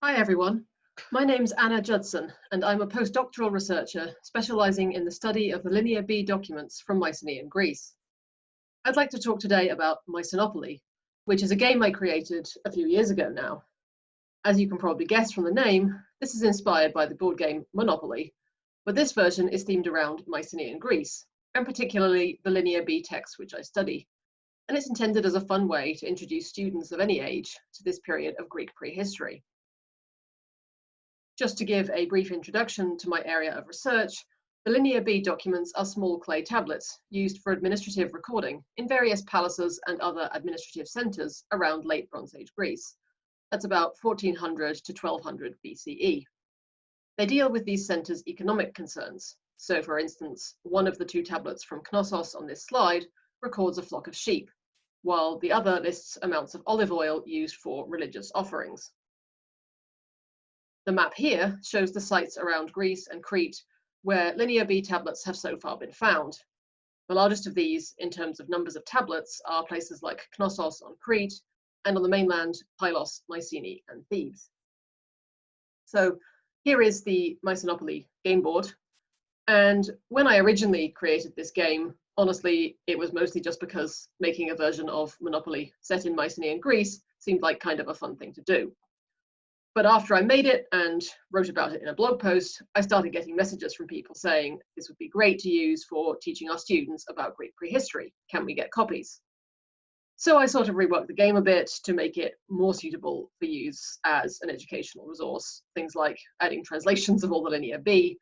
Hi everyone, my name's Anna Judson and I'm a postdoctoral researcher specialising in the study of the Linear B documents from Mycenaean Greece. I'd like to talk today about Mycenopoly, which is a game I created a few years ago now. As you can probably guess from the name, this is inspired by the board game Monopoly, but this version is themed around Mycenaean Greece, and particularly the Linear B text which I study. And it's intended as a fun way to introduce students of any age to this period of Greek prehistory. Just to give a brief introduction to my area of research, the Linear B documents are small clay tablets used for administrative recording in various palaces and other administrative centres around late Bronze Age Greece. That's about 1400 to 1200 BCE. They deal with these centres' economic concerns. So, for instance, one of the two tablets from Knossos on this slide records a flock of sheep, while the other lists amounts of olive oil used for religious offerings. The map here shows the sites around Greece and Crete where Linear B tablets have so far been found. The largest of these, in terms of numbers of tablets, are places like Knossos on Crete, and on the mainland, Pylos, Mycenae, and Thebes. So here is the Mycenopoly game board. And when I originally created this game, honestly, it was mostly just because making a version of Monopoly set in Mycenaean Greece seemed like kind of a fun thing to do. But after I made it and wrote about it in a blog post, I started getting messages from people saying this would be great to use for teaching our students about Greek prehistory. Can we get copies? So I sort of reworked the game a bit to make it more suitable for use as an educational resource. Things like adding translations of all the Linear B,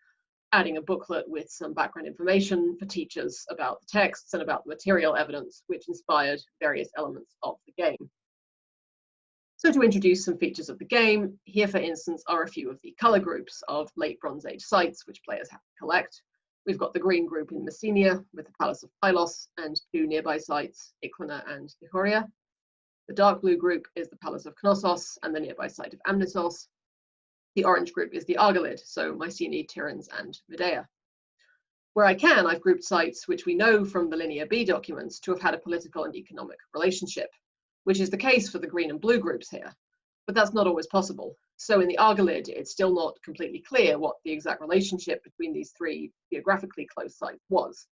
adding a booklet with some background information for teachers about the texts and about the material evidence, which inspired various elements of the game. So to introduce some features of the game, here for instance are a few of the colour groups of late Bronze Age sites which players have to collect. We've got the green group in Messenia with the Palace of Pylos and two nearby sites, Iklina and Nihoria. The dark blue group is the Palace of Knossos and the nearby site of Amnisos. The orange group is the Argolid, so Mycenae, Tiryns and Medea. Where I can, I've grouped sites which we know from the Linear B documents to have had a political and economic relationship, which is the case for the green and blue groups here, but that's not always possible. So in the Argolid, it's still not completely clear what the exact relationship between these three geographically close sites was.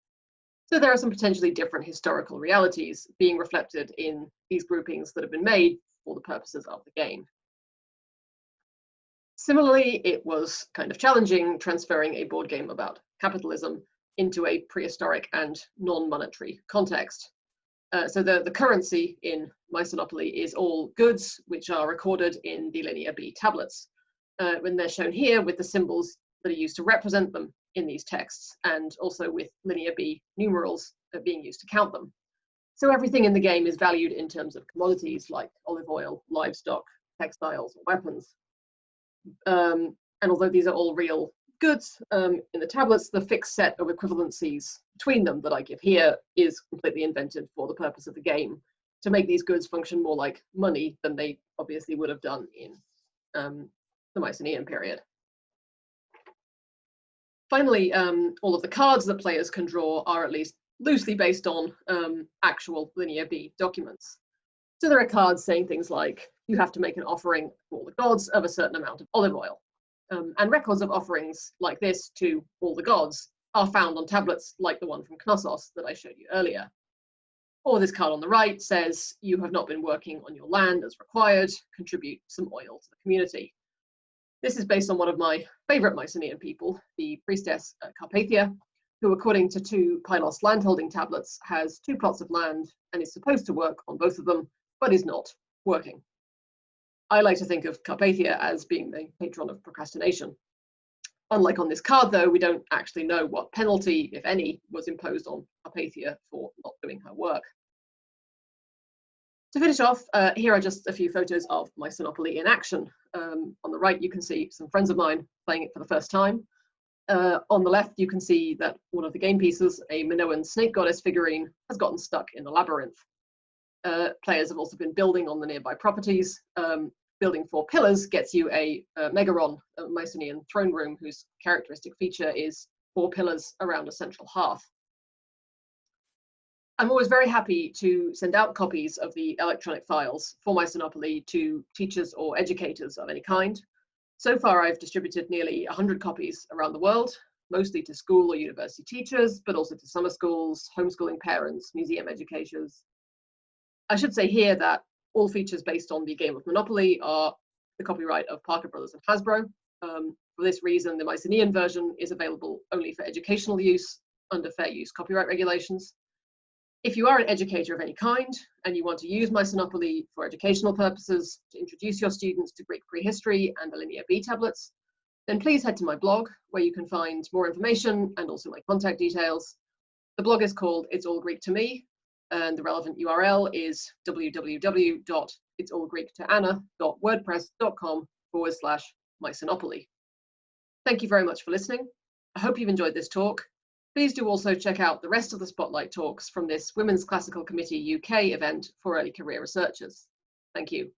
So there are some potentially different historical realities being reflected in these groupings that have been made for the purposes of the game. Similarly, it was kind of challenging transferring a board game about capitalism into a prehistoric and non-monetary context. So the currency in Mycenopoly is all goods which are recorded in the Linear B tablets. When they're shown here with the symbols that are used to represent them in these texts, and also with Linear B numerals being used to count them. So everything in the game is valued in terms of commodities like olive oil, livestock, textiles, or weapons. And although these are all real goods in the tablets, the fixed set of equivalencies between them that I give here is completely invented for the purpose of the game to make these goods function more like money than they obviously would have done in the Mycenaean period. Finally, all of the cards that players can draw are at least loosely based on actual Linear B documents. So there are cards saying things like, you have to make an offering to all the gods of a certain amount of olive oil. And records of offerings like this to all the gods are found on tablets like the one from Knossos that I showed you earlier. Or this card on the right says, you have not been working on your land as required, contribute some oil to the community. This is based on one of my favourite Mycenaean people, the priestess Carpathia, who according to two Pylos landholding tablets has 2 plots of land and is supposed to work on both of them, but is not working. I like to think of Carpathia as being the patron of procrastination. Unlike on this card, though, we don't actually know what penalty, if any, was imposed on Carpathia for not doing her work. To finish off, here are just a few photos of Mycenopoly in action. On the right, you can see some friends of mine playing it for the first time. On the left, you can see that one of the game pieces, a Minoan snake goddess figurine, has gotten stuck in the labyrinth. Players have also been building on the nearby properties. Building 4 pillars gets you a megaron, a Mycenaean throne room, whose characteristic feature is 4 pillars around a central hearth. I'm always very happy to send out copies of the electronic files for Mycenopoly to teachers or educators of any kind. So far, I've distributed nearly 100 copies around the world, mostly to school or university teachers, but also to summer schools, homeschooling parents, museum educators. I should say here that all features based on the game of Monopoly are the copyright of Parker Brothers and Hasbro. For this reason, the Mycenaean version is available only for educational use under fair use copyright regulations. If you are an educator of any kind and you want to use Mycenopoly for educational purposes to introduce your students to Greek prehistory and the Linear B tablets, then please head to my blog where you can find more information and also my contact details. The blog is called It's All Greek to Me, and the relevant URL is www.itsallgreektoanna.wordpress.com/Mycenopoly. Thank you very much for listening. I hope you've enjoyed this talk. Please do also check out the rest of the Spotlight talks from this Women's Classical Committee UK event for early career researchers. Thank you.